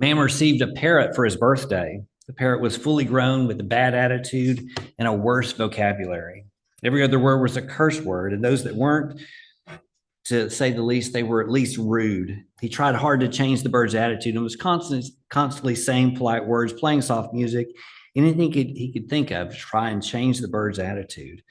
Man received a parrot for his birthday. The parrot was fully grown with a bad attitude and a worse vocabulary. Every other word was a curse word, and those that weren't, to say the least, they were at least rude. He tried hard to change the bird's attitude and was constantly saying polite words, playing soft music, anything he could think of to try and change the bird's attitude.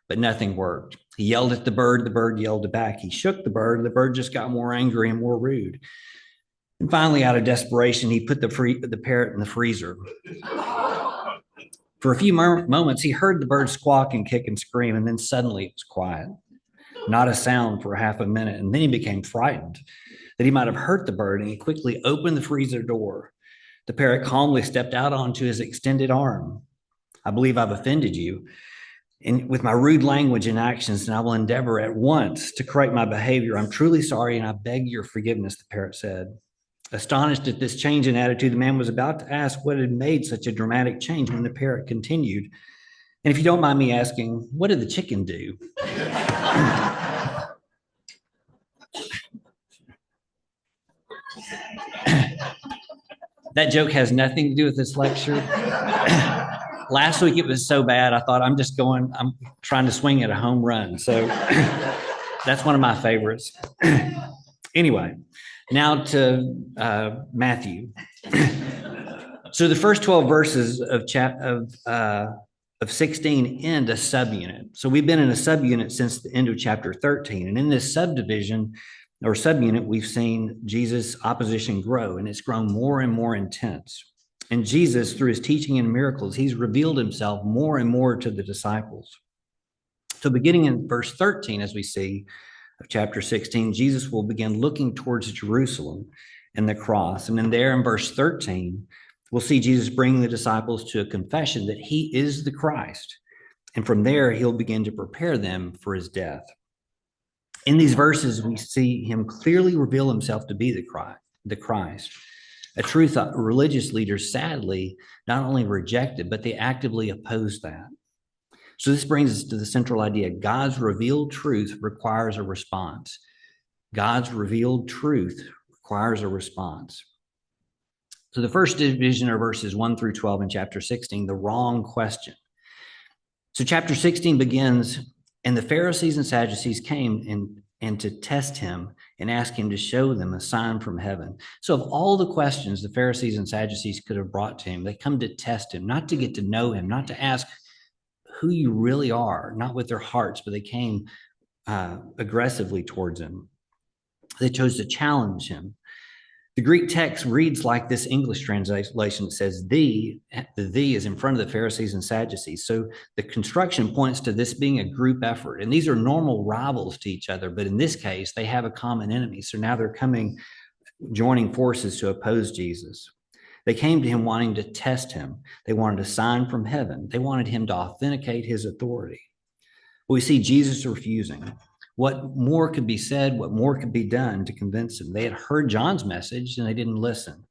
But nothing worked. He yelled at the bird yelled back. He shook the bird just got more angry and more rude. And finally, out of desperation, he put the parrot in the freezer. For a few moments, he heard the bird squawk and kick and scream, and then suddenly it was quiet. Not a sound for half a minute, and then he became frightened that he might have hurt the bird, and he quickly opened the freezer door. The parrot calmly stepped out onto his extended arm. I believe I've offended you with my rude language and actions, and I will endeavor at once to correct my behavior. I'm truly sorry, and I beg your forgiveness, the parrot said. Astonished at this change in attitude, the man was about to ask what had made such a dramatic change when the parrot continued. And if you don't mind me asking, what did the chicken do? That joke has nothing to do with this lecture. Last week it was so bad, I thought I'm trying to swing at a home run. So that's one of my favorites. Anyway, now to Matthew. So the first 12 verses of 16 end a subunit. So we've been in a subunit since the end of chapter 13. And in this subdivision or subunit, we've seen Jesus' opposition grow, and it's grown more and more intense. And Jesus, through his teaching and miracles, he's revealed himself more and more to the disciples. So beginning in verse 13, as we see of chapter 16, Jesus will begin looking towards Jerusalem and the cross. And then there in verse 13, we'll see Jesus bring the disciples to a confession that he is the Christ. And from there, he'll begin to prepare them for his death. In these verses, we see him clearly reveal himself to be the Christ, a truth religious leaders sadly not only rejected, but they actively opposed that. So this brings us to the central idea. God's revealed truth requires a response. God's revealed truth requires a response. So the first division are verses 1 through 12 in chapter 16, the wrong question. So chapter 16 begins, and the Pharisees and Sadducees came and to test him and ask him to show them a sign from heaven. So of all the questions the Pharisees and Sadducees could have brought to him, they come to test him, not to get to know him, not to ask who you really are, not with their hearts, but they came aggressively towards him. They chose to challenge him. The Greek text reads like this English translation. It says the thee is in front of the Pharisees and Sadducees. So the construction points to this being a group effort. And these are normal rivals to each other. But in this case, they have a common enemy. So now they're joining forces to oppose Jesus. They came to him wanting to test him. They wanted a sign from heaven. They wanted him to authenticate his authority. We see Jesus refusing. What more could be said? What more could be done to convince them? They had heard John's message and they didn't listen.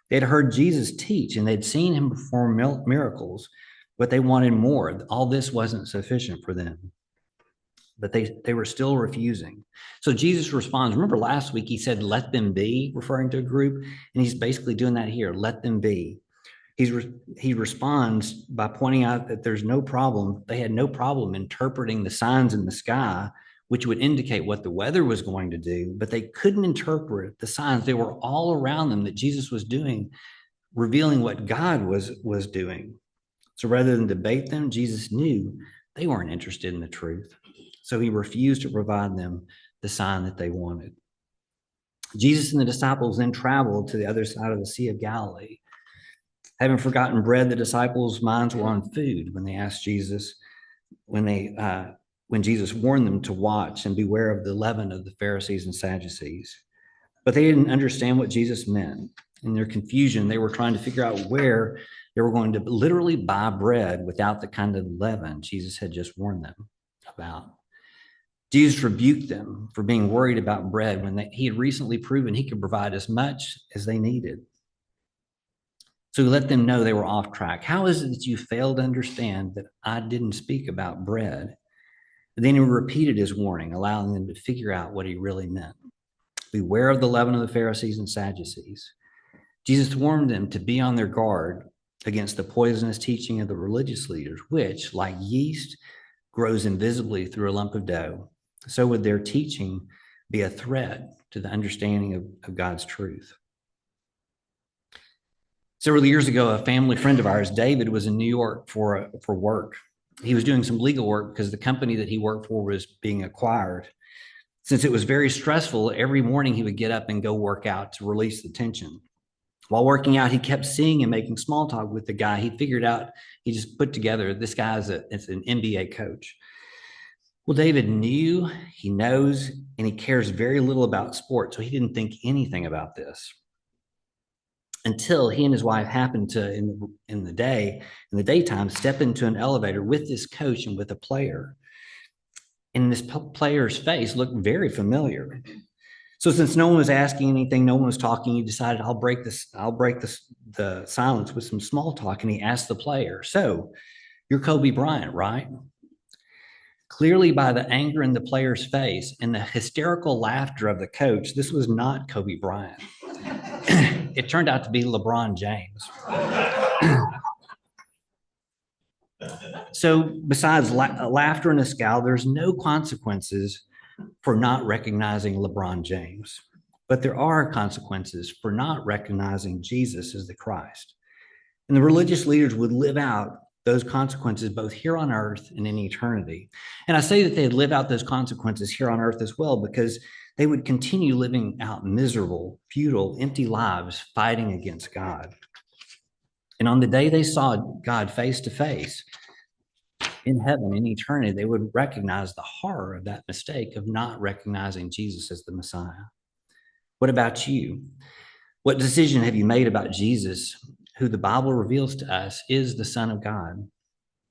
They had heard Jesus teach and they'd seen him perform miracles, but they wanted more. All this wasn't sufficient for them. But they were still refusing. So Jesus responds. Remember last week he said, let them be, referring to a group. And he's basically doing that here. Let them be. He responds by pointing out that there's no problem. They had no problem interpreting the signs in the sky, which would indicate what the weather was going to do, but they couldn't interpret the signs. They were all around them that Jesus was doing, revealing what God was doing. So rather than debate them, Jesus knew they weren't interested in the truth. So he refused to provide them the sign that they wanted. Jesus and the disciples then traveled to the other side of the Sea of Galilee. Having forgotten bread, the disciples' minds were on food when they asked Jesus, when Jesus warned them to watch and beware of the leaven of the Pharisees and Sadducees. But they didn't understand what Jesus meant. In their confusion, they were trying to figure out where they were going to literally buy bread without the kind of leaven Jesus had just warned them about. Jesus rebuked them for being worried about bread when he had recently proven he could provide as much as they needed. So he let them know they were off track. How is it that you fail to understand that I didn't speak about bread? And then he repeated his warning, allowing them to figure out what he really meant. Beware of the leaven of the Pharisees and Sadducees. Jesus warned them to be on their guard against the poisonous teaching of the religious leaders, which, like yeast, grows invisibly through a lump of dough. So would their teaching be a threat to the understanding of God's truth. Several years ago, a family friend of ours, David, was in New York for work. He was doing some legal work because the company that he worked for was being acquired. Since it was very stressful, every morning he would get up and go work out to release the tension. While working out, he kept seeing and making small talk with the guy. He figured out, he just put together, this guy's it's an NBA coach. Well, David knew, he knows, and he cares very little about sports, so he didn't think anything about this until he and his wife happened to, in the daytime, step into an elevator with this coach and with a player. And this player's face looked very familiar. So since no one was asking anything, no one was talking, he decided, I'll break the silence with some small talk. And he asked the player, so you're Kobe Bryant, right? Clearly, by the anger in the player's face and the hysterical laughter of the coach, this was not Kobe Bryant. It turned out to be LeBron James. So besides laughter and a scowl, there's no consequences for not recognizing LeBron James, but there are consequences for not recognizing Jesus as the Christ. And the religious leaders would live out those consequences both here on earth and in eternity. And I say that they'd live out those consequences here on earth as well, because they would continue living out miserable, futile, empty lives fighting against God. And on the day they saw God face to face in heaven, in eternity, they would recognize the horror of that mistake of not recognizing Jesus as the Messiah. What about you? What decision have you made about Jesus, who the Bible reveals to us is the Son of God?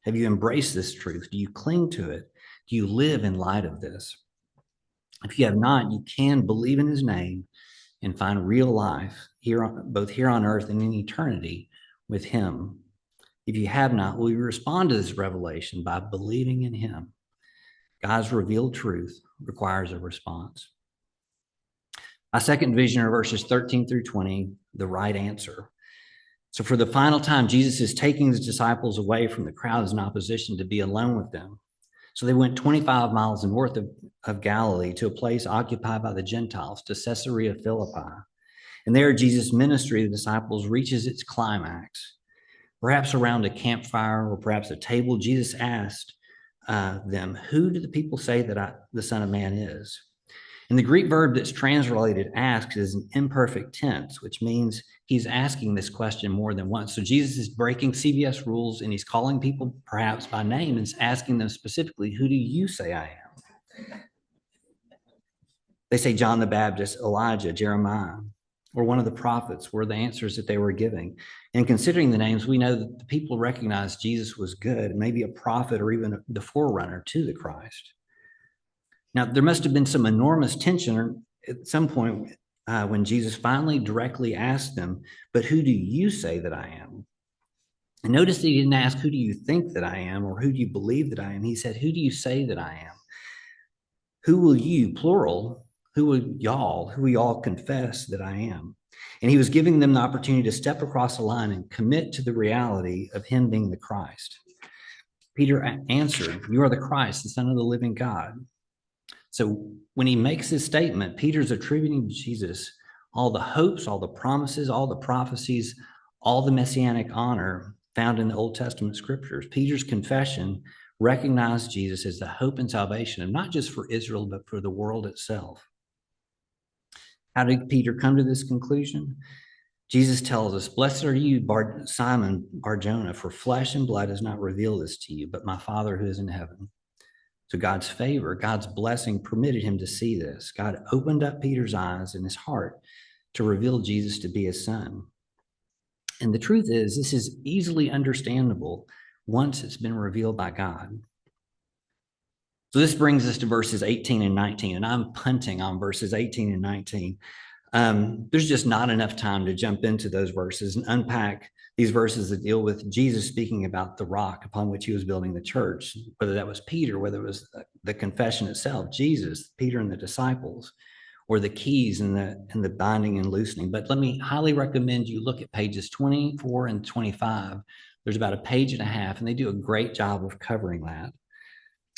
Have you embraced this truth? Do you cling to it? Do you live in light of this? If you have not, you can believe in his name and find real life both here on earth and in eternity with him. If you have not, will you respond to this revelation by believing in him? God's revealed truth requires a response. My second vision are verses 13 through 20, the right answer. So for the final time, Jesus is taking his disciples away from the crowds in opposition to be alone with them. So they went 25 miles north of Galilee to a place occupied by the Gentiles, to Caesarea Philippi. And there, Jesus' ministry to the disciples reaches its climax. Perhaps around a campfire or perhaps a table, Jesus asked them, who do the people say that the Son of Man is? And the Greek verb that's translated ask is an imperfect tense, which means he's asking this question more than once. So Jesus is breaking CBS rules, and he's calling people perhaps by name and asking them specifically, who do you say I am? They say John the Baptist, Elijah, Jeremiah, or one of the prophets were the answers that they were giving. And considering the names, we know that the people recognized Jesus was good, maybe a prophet or even the forerunner to the Christ. Now, there must have been some enormous tension at some point when Jesus finally directly asked them, but who do you say that I am? And notice that he didn't ask, who do you think that I am, or who do you believe that I am? He said, who do you say that I am? Who will you, plural, who will y'all confess that I am? And he was giving them the opportunity to step across the line and commit to the reality of him being the Christ. Peter answered, you are the Christ, the Son of the living God. So when he makes this statement, Peter's attributing to Jesus all the hopes, all the promises, all the prophecies, all the messianic honor found in the Old Testament scriptures. Peter's confession recognized Jesus as the hope and salvation, and not just for Israel, but for the world itself. How did Peter come to this conclusion? Jesus tells us, blessed are you, Simon Bar-Jonah, for flesh and blood has not revealed this to you, but my Father who is in heaven. So God's favor, God's blessing permitted him to see this. God opened up Peter's eyes and his heart to reveal Jesus to be his son. And the truth is, this is easily understandable once it's been revealed by God. So this brings us to verses 18 and 19, and I'm punting on verses 18 and 19. There's just not enough time to jump into those verses and unpack these verses that deal with Jesus speaking about the rock upon which he was building the church, whether that was Peter, whether it was the confession itself, Jesus, Peter and the disciples, or the keys in the binding and loosening. But let me highly recommend you look at pages 24 and 25. There's about a page and a half, and they do a great job of covering that.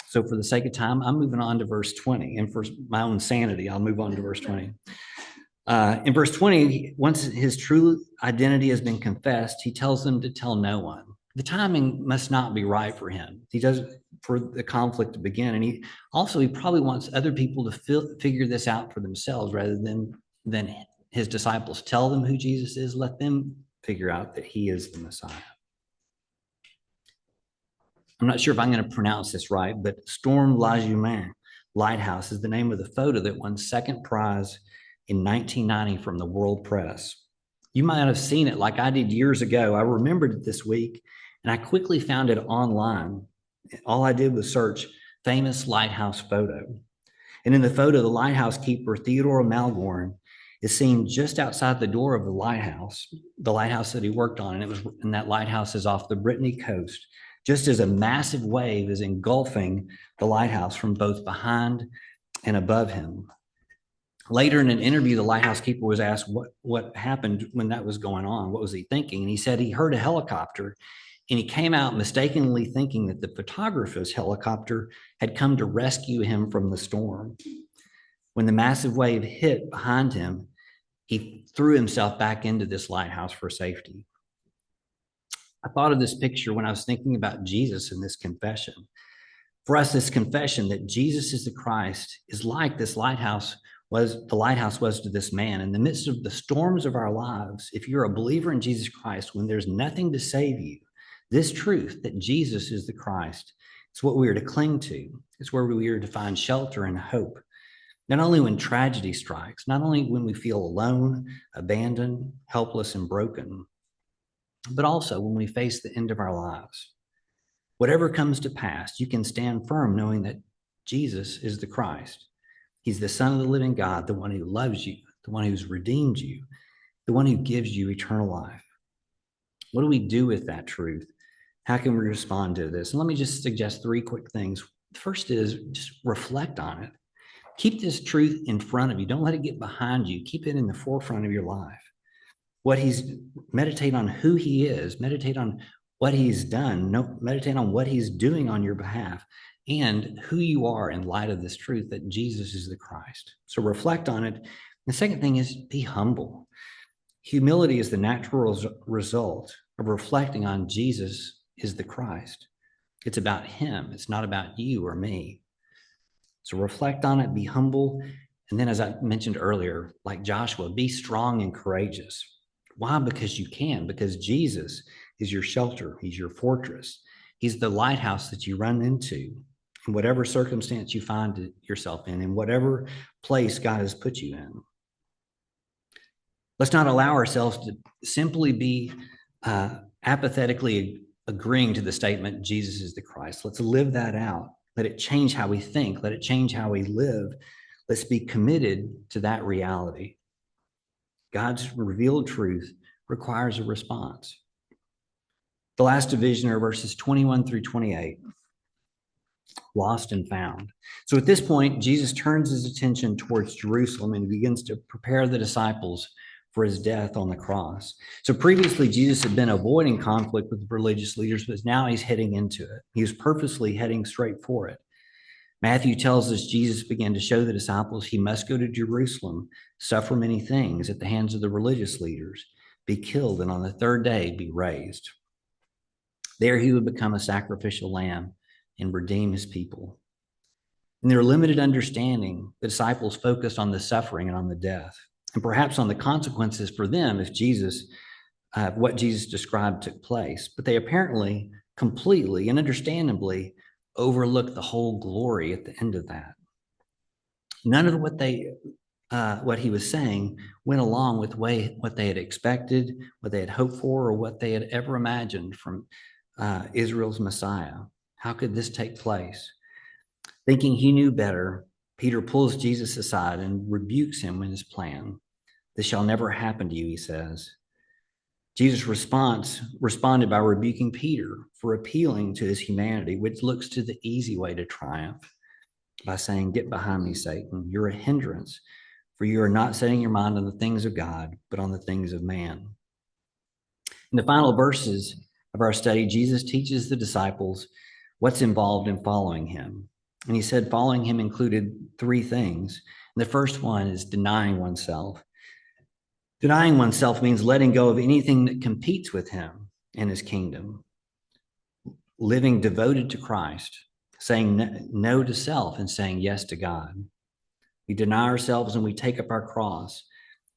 So for the sake of time, I'm moving on to verse 20. And for my own sanity, I'll move on to verse 20. In verse 20, once his true identity has been confessed, he tells them to tell no one. The timing must not be right for him. He does for the conflict to begin. And he probably wants other people to figure this out for themselves rather than his disciples. Tell them who Jesus is. Let them figure out that he is the Messiah. I'm not sure if I'm going to pronounce this right, but Storm La Jument Lighthouse is the name of the photo that won second prize in 1990 from the World Press. You might have seen it like I did years ago. I remembered it this week, and I quickly found it online. All I did was search famous lighthouse photo. And in the photo, the lighthouse keeper, Theodore Malgorn, is seen just outside the door of the lighthouse that he worked on. And that lighthouse is off the Brittany coast, just as a massive wave is engulfing the lighthouse from both behind and above him. Later in an interview, the lighthouse keeper was asked what happened when that was going on. What was he thinking? And he said he heard a helicopter, and he came out mistakenly thinking that the photographer's helicopter had come to rescue him from the storm. When the massive wave hit behind him, he threw himself back into this lighthouse for safety. I thought of this picture when I was thinking about Jesus in this confession. For us, this confession that Jesus is the Christ is like the lighthouse was to this man. In the midst of the storms of our lives, if you're a believer in Jesus Christ, when there's nothing to save you, this truth that Jesus is the Christ, it's what we are to cling to. It's where we are to find shelter and hope. Not only when tragedy strikes, not only when we feel alone, abandoned, helpless, and broken, but also when we face the end of our lives. Whatever comes to pass, you can stand firm knowing that Jesus is the Christ. He's the Son of the living God, the one who loves you, the one who's redeemed you, the one who gives you eternal life. What do we do with that truth? How can we respond to this? And let me just suggest three quick things. The first is just reflect on it. Keep this truth in front of you. Don't let it get behind you. Keep it in the forefront of your life. Meditate on who he is. Meditate on what he's done. Meditate on what he's doing on your behalf and who you are in light of this truth that Jesus is the Christ. So reflect on it. The second thing is be humble. Humility is the natural result of reflecting on Jesus is the Christ. It's about him. It's not about you or me. So reflect on it, be humble. And then, as I mentioned earlier, like Joshua, be strong and courageous. Why? Because you can, because Jesus is your shelter. He's your fortress. He's the lighthouse that you run into in whatever circumstance you find yourself in whatever place God has put you in. Let's not allow ourselves to simply be apathetically agreeing to the statement, Jesus is the Christ. Let's live that out. Let it change how we think. Let it change how we live. Let's be committed to that reality. God's revealed truth requires a response. The last division are verses 21 through 28. Lost and found. So at this point, Jesus turns his attention towards Jerusalem and begins to prepare the disciples for his death on the cross. So previously, Jesus had been avoiding conflict with the religious leaders, but now he's heading into it. He was purposely heading straight for it. Matthew tells us Jesus began to show the disciples he must go to Jerusalem, suffer many things at the hands of the religious leaders, be killed, and on the third day be raised. There he would become a sacrificial lamb and redeem his people. In their limited understanding, the disciples focused on the suffering and on the death, and perhaps on the consequences for them if what Jesus described took place. But they apparently completely and understandably overlooked the whole glory at the end of that. None of what he was saying went along with what they had expected, what they had hoped for, or what they had ever imagined from Israel's Messiah. How could this take place? Thinking he knew better, Peter pulls Jesus aside and rebukes him in his plan. This shall never happen to you, he says. Jesus responded by rebuking Peter for appealing to his humanity, which looks to the easy way to triumph, by saying, "Get behind me, Satan. You're a hindrance, for you are not setting your mind on the things of God, but on the things of man. In the final verses of our study, Jesus teaches the disciples what's involved in following him. And he said following him included three things. And the first one is denying oneself. Denying oneself means letting go of anything that competes with him and his kingdom. Living devoted to Christ, saying no to self and saying yes to God. We deny ourselves and we take up our cross,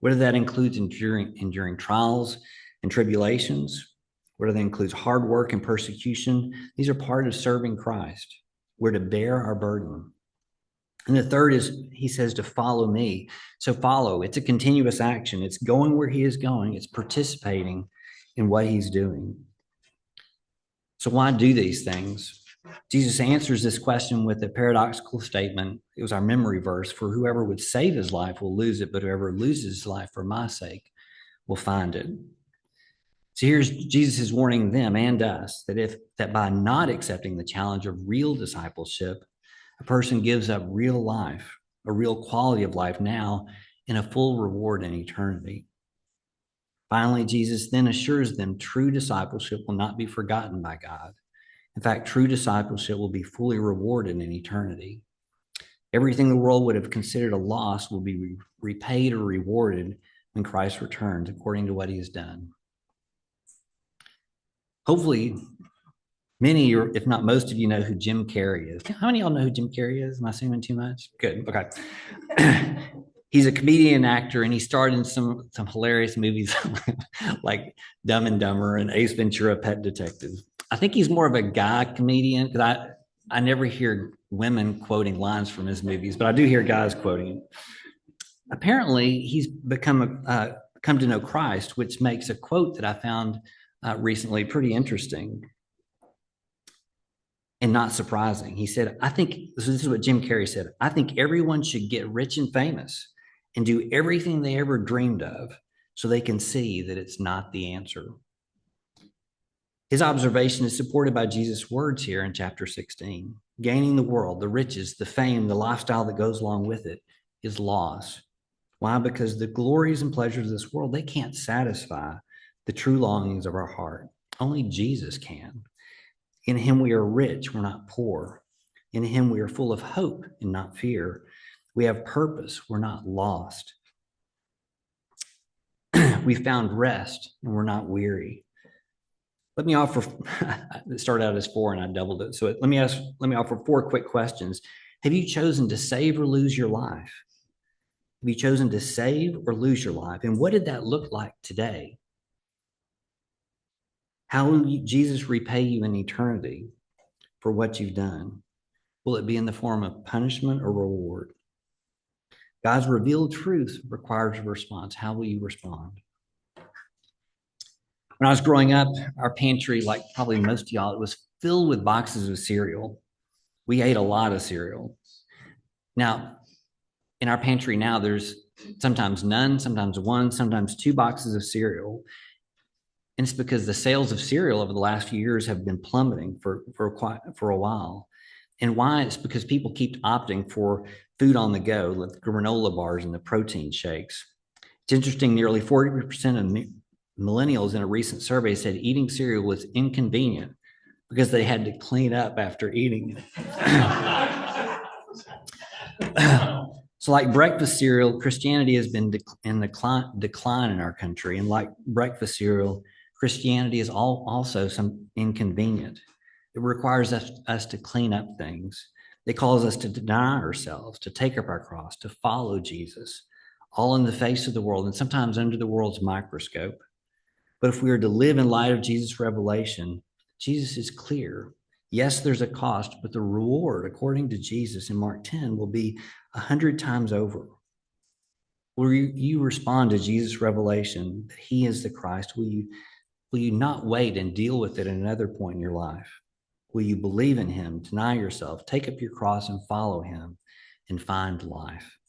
whether that includes enduring trials and tribulations, whether that includes hard work and persecution. These are part of serving Christ. We're to bear our burden. And the third is, he says, to follow me. So follow. It's a continuous action. It's going where he is going. It's participating in what he's doing. So why do these things? Jesus answers this question with a paradoxical statement. It was our memory verse: for whoever would save his life will lose it, but whoever loses his life for my sake will find it. So here's Jesus is warning them and us that by not accepting the challenge of real discipleship, a person gives up real life, a real quality of life now, and a full reward in eternity. Finally, Jesus then assures them true discipleship will not be forgotten by God. In fact, true discipleship will be fully rewarded in eternity. Everything the world would have considered a loss will be repaid or rewarded when Christ returns, according to what he has done. Hopefully, many, or if not most of you, know who Jim Carrey is. How many of y'all know who Jim Carrey is? Am I assuming too much? Good. Okay. He's a comedian actor, and he starred in some hilarious movies like Dumb and Dumber and Ace Ventura: Pet Detective. I think he's more of a guy comedian, because I never hear women quoting lines from his movies, but I do hear guys quoting it. Apparently, he's come to know Christ, which makes a quote that I found recently pretty interesting and not surprising. He said, this is what Jim Carrey said: I think everyone should get rich and famous and do everything they ever dreamed of so they can see that it's not the answer. His observation is supported by Jesus' words here in chapter 16. Gaining the world, the riches, the fame, the lifestyle that goes along with it is loss. Why? Because the glories and pleasures of this world, they can't satisfy the true longings of our heart. Only Jesus can. In him we are rich, we're not poor. In him we are full of hope and not fear. We have purpose, we're not lost. We found rest and we're not weary. Let me offer, it started out as 4 and I doubled it. So let me offer 4 quick questions. Have you chosen to save or lose your life? Have you chosen to save or lose your life? And what did that look like today? How will Jesus repay you in eternity for what you've done? Will it be in the form of punishment or reward? God's revealed truth requires a response. How will you respond? When I was growing up, our pantry, like probably most of y'all, it was filled with boxes of cereal. We ate a lot of cereal. Now, in our pantry now, there's sometimes none, sometimes 1, sometimes 2 boxes of cereal. And it's because the sales of cereal over the last few years have been plummeting for a while. And why? It's because people keep opting for food on the go, like the granola bars and the protein shakes. It's interesting, nearly 40% of millennials in a recent survey said eating cereal was inconvenient because they had to clean up after eating it. So like breakfast cereal, Christianity has been in decline in our country. And like breakfast cereal, Christianity is also some inconvenient. It requires us to clean up things. It calls us to deny ourselves, to take up our cross, to follow Jesus, all in the face of the world and sometimes under the world's microscope. But if we are to live in light of Jesus' revelation, Jesus is clear. Yes, there's a cost, but the reward, according to Jesus in Mark 10, will be 100 times over. Will you respond to Jesus' revelation that he is the Christ? Will you not wait and deal with it at another point in your life? Will you believe in him, deny yourself, take up your cross and follow him and find life?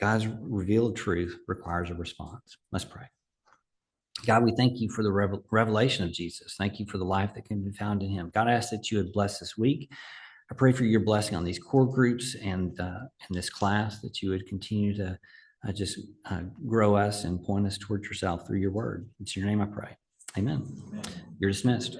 God's revealed truth requires a response. Let's pray. God, we thank you for the revelation of Jesus. Thank you for the life that can be found in him. God, I ask that you would bless this week. I pray for your blessing on these core groups and in this class, that you would continue to just grow us and point us towards yourself through your word. It's in your name I pray. Amen. You're dismissed.